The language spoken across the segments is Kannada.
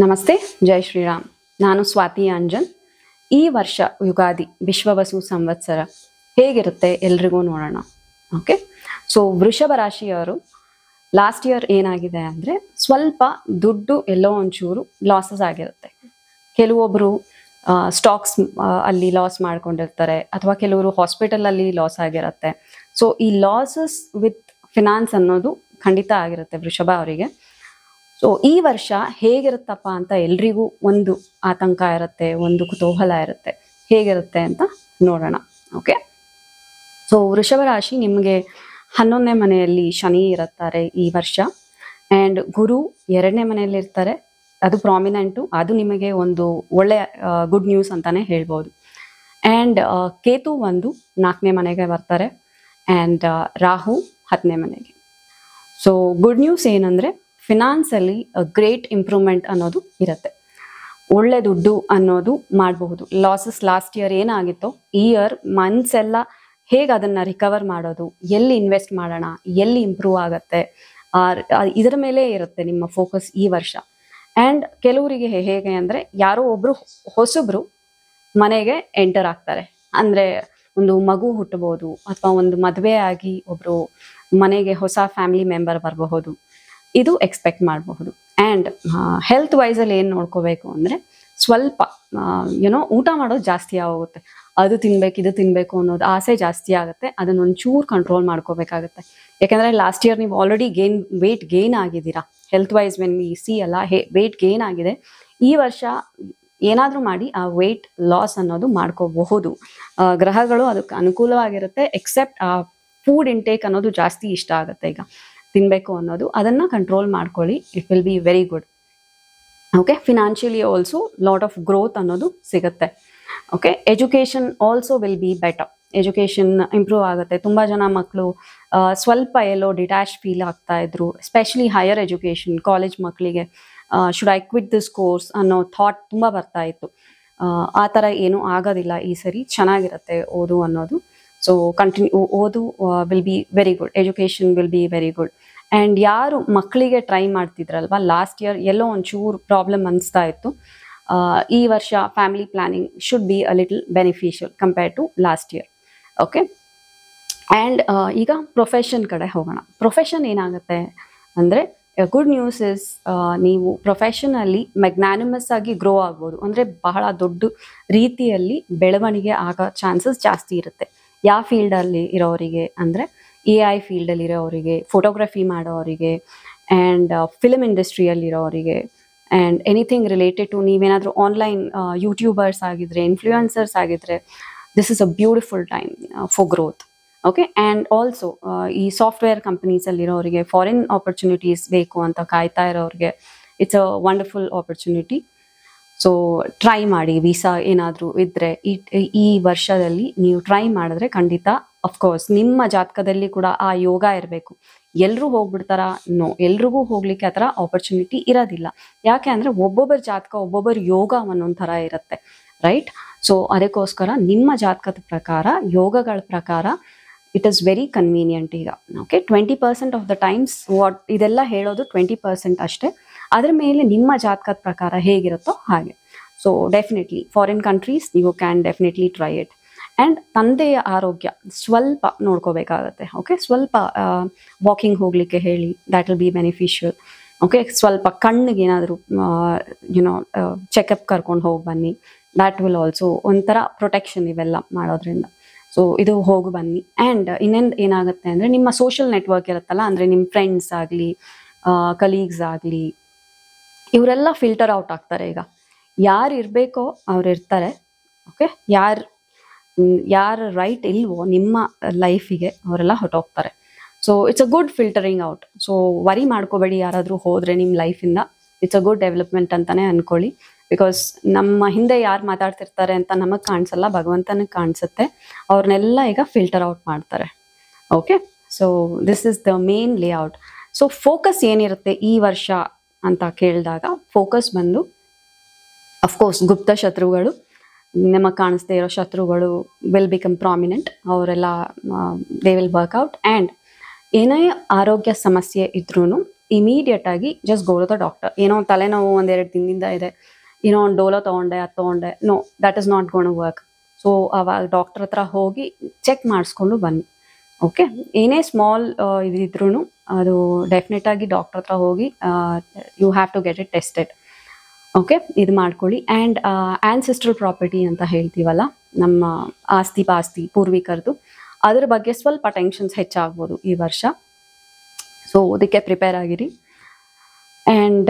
ನಮಸ್ತೆ, ಜೈ ಶ್ರೀರಾಮ್. ನಾನು ಸ್ವಾತಿ ಅಂಜನ್. ಈ ವರ್ಷ ಯುಗಾದಿ ವಿಶ್ವವಸು ಸಂವತ್ಸರ ಹೇಗಿರುತ್ತೆ ಎಲ್ರಿಗೂ ನೋಡೋಣ. ಓಕೆ, ಸೊ ವೃಷಭ ರಾಶಿಯವರು ಲಾಸ್ಟ್ ಇಯರ್ ಏನಾಗಿದೆ ಅಂದರೆ ಸ್ವಲ್ಪ ದುಡ್ಡು ಎಲ್ಲೋ ಒಂಚೂರು ಲಾಸಸ್ ಆಗಿರುತ್ತೆ. ಕೆಲವೊಬ್ಬರು ಸ್ಟಾಕ್ಸ್ ಅಲ್ಲಿ ಲಾಸ್ ಮಾಡ್ಕೊಂಡಿರ್ತಾರೆ, ಅಥವಾ ಕೆಲವರು ಹಾಸ್ಪಿಟಲಲ್ಲಿ ಲಾಸ್ ಆಗಿರುತ್ತೆ. ಸೊ ಈ ಲಾಸಸ್ ವಿತ್ ಫಿನಾನ್ಸ್ ಅನ್ನೋದು ಖಂಡಿತ ಆಗಿರುತ್ತೆ ವೃಷಭ ಅವರಿಗೆ. ಸೊ ಈ ವರ್ಷ ಹೇಗಿರುತ್ತಪ್ಪ ಅಂತ ಎಲ್ರಿಗೂ ಒಂದು ಆತಂಕ ಇರುತ್ತೆ, ಒಂದು ಕುತೂಹಲ ಇರುತ್ತೆ, ಹೇಗಿರುತ್ತೆ ಅಂತ ನೋಡೋಣ. ಓಕೆ, ಸೊ ವೃಷಭ ರಾಶಿ ನಿಮಗೆ 11ನೇ ಮನೆಯಲ್ಲಿ ಶನಿ ಇರುತ್ತಾರೆ ಈ ವರ್ಷ, ಆ್ಯಂಡ್ ಗುರು 2ನೇ ಮನೆಯಲ್ಲಿ ಇರ್ತಾರೆ. ಅದು ಪ್ರಾಮಿನೆಂಟು, ಅದು ನಿಮಗೆ ಒಂದು ಒಳ್ಳೆ ಗುಡ್ ನ್ಯೂಸ್ ಅಂತಾನೆ ಹೇಳ್ಬೋದು. ಆ್ಯಂಡ್ ಕೇತು 4ನೇ ಮನೆಗೆ ಬರ್ತಾರೆ, ಆ್ಯಂಡ್ ರಾಹು 10ನೇ ಮನೆಗೆ. ಸೊ ಗುಡ್ ನ್ಯೂಸ್ ಏನಂದರೆ ಫಿನಾನ್ಸಲ್ಲಿ ಗ್ರೇಟ್ ಇಂಪ್ರೂವ್ಮೆಂಟ್ ಅನ್ನೋದು ಇರುತ್ತೆ. ಒಳ್ಳೆ ದುಡ್ಡು ಅನ್ನೋದು ಮಾಡಬಹುದು. ಲಾಸಸ್ ಲಾಸ್ಟ್ ಇಯರ್ ಏನಾಗಿತ್ತೋ ಈ ಇಯರ್ ಮನ್ಸೆಲ್ಲ ಹೇಗೆ ಅದನ್ನು ರಿಕವರ್ ಮಾಡೋದು, ಎಲ್ಲಿ ಇನ್ವೆಸ್ಟ್ ಮಾಡೋಣ, ಎಲ್ಲಿ ಇಂಪ್ರೂವ್ ಆಗುತ್ತೆ, ಇದರ ಮೇಲೆ ಇರುತ್ತೆ ನಿಮ್ಮ ಫೋಕಸ್ ಈ ವರ್ಷ. ಆ್ಯಂಡ್ ಕೆಲವರಿಗೆ ಹೇಗೆ ಅಂದರೆ ಯಾರೋ ಒಬ್ಬರು ಹೊಸಬ್ರು ಮನೆಗೆ ಎಂಟರ್ ಆಗ್ತಾರೆ. ಅಂದರೆ ಒಂದು ಮಗು ಹುಟ್ಟಬಹುದು, ಅಥವಾ ಒಂದು ಮದುವೆ ಆಗಿ ಒಬ್ಬರು ಮನೆಗೆ ಹೊಸ ಫ್ಯಾಮಿಲಿ ಮೆಂಬರ್ ಬರಬಹುದು, ಇದು ಎಕ್ಸ್ಪೆಕ್ಟ್ ಮಾಡಬಹುದು. ಆ್ಯಂಡ್ ಹೆಲ್ತ್ ವೈಸಲ್ಲಿ ಏನು ನೋಡ್ಕೋಬೇಕು ಅಂದರೆ ಸ್ವಲ್ಪ ಊಟ ಮಾಡೋದು ಜಾಸ್ತಿ ಆಗೋಗುತ್ತೆ. ಅದು ತಿನ್ಬೇಕು ಇದು ತಿನ್ನಬೇಕು ಅನ್ನೋದು ಆಸೆ ಜಾಸ್ತಿ ಆಗುತ್ತೆ. ಅದನ್ನ ಒಂಚೂರು ಕಂಟ್ರೋಲ್ ಮಾಡ್ಕೋಬೇಕಾಗುತ್ತೆ. ಯಾಕೆಂದರೆ ಲಾಸ್ಟ್ ಇಯರ್ ನೀವು ಆಲ್ರೆಡಿ ವೆಯ್ಟ್ ಗೇನ್ ಆಗಿದ್ದೀರಾ. Health wise when we see ಅಲ್ಲ, ವೆಯ್ಟ್ ಗೇನ್ ಆಗಿದೆ. ಈ ವರ್ಷ ಏನಾದರೂ ಮಾಡಿ ಆ ವೆಯ್ಟ್ ಲಾಸ್ ಅನ್ನೋದು ಮಾಡ್ಕೋಬಹುದು. ಗ್ರಹಗಳು ಅದಕ್ಕೆ ಅನುಕೂಲವಾಗಿರುತ್ತೆ. ಎಕ್ಸೆಪ್ಟ್ ಆ ಫುಡ್ ಇಂಟೇಕ್ ಅನ್ನೋದು ಜಾಸ್ತಿ ಇಷ್ಟ ಆಗುತ್ತೆ. ಈಗ ತಿನ್ನಬೇಕು ಅನ್ನೋದು, ಅದನ್ನು ಕಂಟ್ರೋಲ್ ಮಾಡ್ಕೊಳ್ಳಿ. It will be very good. Okay, financially also lot of growth ಅನ್ನೋದು ಸಿಗುತ್ತೆ. Okay, education also will be better. Education improve ಆಗುತ್ತೆ. ತುಂಬ ಜನ ಮಕ್ಕಳು ಸ್ವಲ್ಪ ಎಲ್ಲೋ ಡಿಟ್ಯಾಚ್ ಫೀಲ್ ಆಗ್ತಾ ಇದ್ರು, ಎಸ್ಪೆಷಲಿ ಹೈಯರ್ ಎಜುಕೇಷನ್ ಕಾಲೇಜ್ ಮಕ್ಕಳಿಗೆ should I quit this course ಅನ್ನೋ ಥಾಟ್ ತುಂಬ ಬರ್ತಾ ಇತ್ತು. ಆ ಥರ ಏನೂ ಆಗೋದಿಲ್ಲ ಈ ಸರಿ. ಚೆನ್ನಾಗಿರುತ್ತೆ ಓದು ಅನ್ನೋದು. ಸೊ ಓದು will be very good. Education will be very good. And ಯಾರು ಮಕ್ಕಳಿಗೆ ಟ್ರೈ ಮಾಡ್ತಿದ್ರಲ್ವ, ಲಾಸ್ಟ್ ಇಯರ್ ಎಲ್ಲೋ ಒಂಚೂರು ಪ್ರಾಬ್ಲಮ್ ಅನಿಸ್ತಾ ಇತ್ತು. ಈ ವರ್ಷ family planning should be a little beneficial compare to last year. Okay, and ಈಗ ಪ್ರೊಫೆಷನ್ ಕಡೆ ಹೋಗೋಣ. ಪ್ರೊಫೆಷನ್ ಏನಾಗುತ್ತೆ ಅಂದರೆ ಗುಡ್ ನ್ಯೂಸ್ ಇಸ್ ನೀವು ಪ್ರೊಫೆಷನಲ್ಲಿ ಮ್ಯಾಗ್ನಾನಿಮಸ್ ಆಗಿ ಗ್ರೋ ಆಗ್ಬೋದು. ಅಂದರೆ ಬಹಳ ದೊಡ್ಡ ರೀತಿಯಲ್ಲಿ ಬೆಳವಣಿಗೆ ಆಗೋ ಚಾನ್ಸಸ್ ಜಾಸ್ತಿ ಇರುತ್ತೆ. ಯಾವ ಫೀಲ್ಡಲ್ಲಿ ಇರೋರಿಗೆ ಅಂದರೆ AI ಫೀಲ್ಡಲ್ಲಿ ಇರೋರಿಗೆ, ಫೋಟೋಗ್ರಫಿ ಮಾಡೋರಿಗೆ, ಆ್ಯಂಡ್ ಫಿಲ್ಮ್ ಇಂಡಸ್ಟ್ರಿಯಲ್ಲಿರೋರಿಗೆ, ಆ್ಯಂಡ್ ಎನಿಥಿಂಗ್ ರಿಲೇಟೆಡ್ ಟು ನೀವೇನಾದರೂ ಆನ್ಲೈನ್ ಯೂಟ್ಯೂಬರ್ಸ್ ಆಗಿದ್ರೆ, ಇನ್ಫ್ಲೂಯೆನ್ಸರ್ಸ್ ಆಗಿದ್ರೆ, this is a beautiful time for growth. Okay, and also ಈ ಸಾಫ್ಟ್ವೇರ್ ಕಂಪನೀಸಲ್ಲಿರೋರಿಗೆ, ಫಾರಿನ್ ಆಪರ್ಚುನಿಟೀಸ್ ಬೇಕು ಅಂತ ಕಾಯ್ತಾ ಇರೋರಿಗೆ, it's a wonderful opportunity. So try ಮಾಡಿ. ವೀಸಾ ಏನಾದರೂ ಇದ್ದರೆ ಈ ವರ್ಷದಲ್ಲಿ ನೀವು ಟ್ರೈ ಮಾಡಿದ್ರೆ ಖಂಡಿತ, ಅಫ್ಕೋರ್ಸ್ ನಿಮ್ಮ ಜಾತಕದಲ್ಲಿ ಕೂಡ ಆ ಯೋಗ ಇರಬೇಕು. ಎಲ್ಲರೂ ಹೋಗ್ಬಿಡ್ತಾರಾ? ನೋ, ಎಲ್ರಿಗೂ ಹೋಗ್ಲಿಕ್ಕೆ ಆ ಥರ ಆಪರ್ಚುನಿಟಿ ಇರೋದಿಲ್ಲ. ಯಾಕೆ ಅಂದರೆ ಒಬ್ಬೊಬ್ಬರ ಜಾತಕ, ಒಬ್ಬೊಬ್ಬರ ಯೋಗ ಒಂದೊಂದು ಥರ ಇರುತ್ತೆ, ರೈಟ್? ಸೊ ಅದಕ್ಕೋಸ್ಕರ ನಿಮ್ಮ ಜಾತಕದ ಪ್ರಕಾರ, ಯೋಗಗಳ ಪ್ರಕಾರ ಇಟ್ ಈಸ್ ವೆರಿ ಕನ್ವೀನಿಯಂಟ್ ಈಗ. ಓಕೆ, 20% ಆಫ್ ದ ಟೈಮ್ಸ್ ಇದೆಲ್ಲ ಹೇಳೋದು 20% ಅಷ್ಟೇ. ಅದರ ಮೇಲೆ ನಿಮ್ಮ ಜಾತಕದ ಪ್ರಕಾರ ಹೇಗಿರುತ್ತೋ ಹಾಗೆ. So definitely foreign countries you can definitely try it. And ತಂದೆಯ ಆರೋಗ್ಯ ಸ್ವಲ್ಪ ನೋಡ್ಕೋಬೇಕಾಗತ್ತೆ. ಓಕೆ, ಸ್ವಲ್ಪ ವಾಕಿಂಗ್ ಹೋಗಲಿಕ್ಕೆ ಹೇಳಿ, that will be beneficial. Okay, ಸ್ವಲ್ಪ ಕಣ್ಣಿಗೆ ಏನಾದರೂ ಚೆಕಪ್ ಕರ್ಕೊಂಡು ಹೋಗಿ ಬನ್ನಿ. ದ್ಯಾಟ್ ವಿಲ್ ಆಲ್ಸೋ ಒಂಥರ ಪ್ರೊಟೆಕ್ಷನ್ ಇವೆಲ್ಲ ಮಾಡೋದ್ರಿಂದ. ಸೊ ಇದು ಹೋಗಿ ಬನ್ನಿ. ಆ್ಯಂಡ್ ಇನ್ನೊಂದು ಏನಾಗುತ್ತೆ ಅಂದರೆ ನಿಮ್ಮ ಸೋಷಿಯಲ್ ನೆಟ್ವರ್ಕ್ ಇರುತ್ತಲ್ಲ, ಅಂದರೆ ನಿಮ್ಮ ಫ್ರೆಂಡ್ಸ್ ಆಗಲಿ, ಕಲೀಗ್ಸ್ ಆಗಲಿ, ಇವರೆಲ್ಲ ಫಿಲ್ಟರ್ ಔಟ್ ಆಗ್ತಾರೆ. ಈಗ ಯಾರು ಇರಬೇಕೋ ಅವ್ರು ಇರ್ತಾರೆ. ಓಕೆ, ಯಾರು ರೈಟ್ ಇಲ್ವೋ ನಿಮ್ಮ ಲೈಫಿಗೆ ಅವರೆಲ್ಲ ಹೊಟ್ಟೋಗ್ತಾರೆ. So it's a good filtering out. So worry ಮಾಡ್ಕೋಬೇಡಿ ಯಾರಾದರೂ ಹೋದರೆ ನಿಮ್ಮ ಲೈಫಿಂದ. ಇಟ್ಸ್ ಅ ಗುಡ್ ಡೆವಲಪ್ಮೆಂಟ್ ಅಂತಲೇ ಅಂದ್ಕೊಳ್ಳಿ. ಬಿಕಾಸ್ ನಮ್ಮ ಹಿಂದೆ ಯಾರು ಮಾತಾಡ್ತಿರ್ತಾರೆ ಅಂತ ನಮಗೆ ಕಾಣಿಸಲ್ಲ, ಭಗವಂತನಿಗೆ ಕಾಣಿಸುತ್ತೆ. ಅವ್ರನ್ನೆಲ್ಲ ಈಗ ಫಿಲ್ಟರ್ ಔಟ್ ಮಾಡ್ತಾರೆ. Okay, so this is the main layout. So focus ಏನಿರುತ್ತೆ ಈ ವರ್ಷ ಅಂತ ಕೇಳಿದಾಗ, ಫೋಕಸ್ ಬಂದು ಅಫ್ಕೋರ್ಸ್ ಗುಪ್ತ ಶತ್ರುಗಳು, ನಮಗೆ ಕಾಣಿಸ್ದೇ ಇರೋ ಶತ್ರುಗಳು ವಿಲ್ ಬಿಕಮ್ ಪ್ರಾಮಿನೆಂಟ್. ಅವರೆಲ್ಲ ದೇ ವಿಲ್ ವರ್ಕ್ಔಟ್. ಆ್ಯಂಡ್ ಏನೇ ಆರೋಗ್ಯ ಸಮಸ್ಯೆ ಇದ್ರೂ ಇಮಿಡಿಯೇಟ್ ಆಗಿ just go to the doctor. ಏನೋ ತಲೆನೋವು ಒಂದೆರಡು ದಿನದಿಂದ ಇದೆ, ಏನೋ ಒಂದು ಡೋಲೋ ತೊಗೊಂಡೆ ಅದು ತೊಗೊಂಡೆ, no that is not gone work. So ಅವಾಗ ಡಾಕ್ಟರ್ ಹತ್ರ ಹೋಗಿ ಚೆಕ್ ಮಾಡಿಸ್ಕೊಂಡು ಬನ್ನಿ. ಓಕೆ, ಏನೇ ಸ್ಮಾಲ್ ಇದಿದ್ರೂ ಅದು ಡೆಫಿನೆಟ್ ಆಗಿ ಡಾಕ್ಟರ್ ಹತ್ರ ಹೋಗಿ you have to get it tested. Okay, ಇದು ಮಾಡ್ಕೊಳ್ಳಿ. ಆ್ಯಂಡ್ ಆನ್ಸೆಸ್ಟ್ರಲ್ ಪ್ರಾಪರ್ಟಿ ಅಂತ ಹೇಳ್ತೀವಲ್ಲ, ನಮ್ಮ ಆಸ್ತಿ ಪಾಸ್ತಿ ಪೂರ್ವಿಕರದು, ಅದ್ರ ಬಗ್ಗೆ ಸ್ವಲ್ಪ ಟೆನ್ಷನ್ಸ್ ಹೆಚ್ಚಾಗ್ಬೋದು ಈ ವರ್ಷ. ಸೊ ಅದಕ್ಕೆ ಪ್ರಿಪೇರ್ ಆಗಿರಿ. ಆ್ಯಂಡ್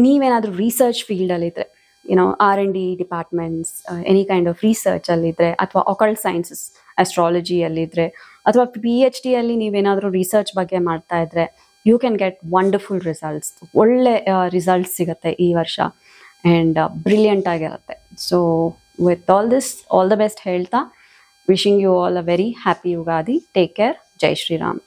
ನೀವೇನಾದರೂ ರಿಸರ್ಚ್ ಫೀಲ್ಡಲ್ಲಿದ್ದರೆ, ಏನೋ R&D departments, any kind of ರಿಸರ್ಚಲ್ಲಿದ್ದರೆ, ಅಥವಾ ಅಕಲ್ಟ್ ಸೈನ್ಸಸ್ ಅಸ್ಟ್ರಾಲಜಿಯಲ್ಲಿದ್ದರೆ, ಅಥವಾ PhD ಅಲ್ಲಿ ನೀವೇನಾದರೂ ರಿಸರ್ಚ್ ಬಗ್ಗೆ ಮಾಡ್ತಾ ಇದ್ರೆ, you can get wonderful results. ಒಳ್ಳೆ ರಿಸಲ್ಟ್ಸ್ ಸಿಗುತ್ತೆ ಈ ವರ್ಷ, ಆ್ಯಂಡ್ ಬ್ರಿಲಿಯಂಟ್ ಆಗಿರುತ್ತೆ. So with all this, all the best ಹೇಳ್ತಾ, wishing you all a very happy Ugadi. Take care. ಜೈ ಶ್ರೀರಾಮ್.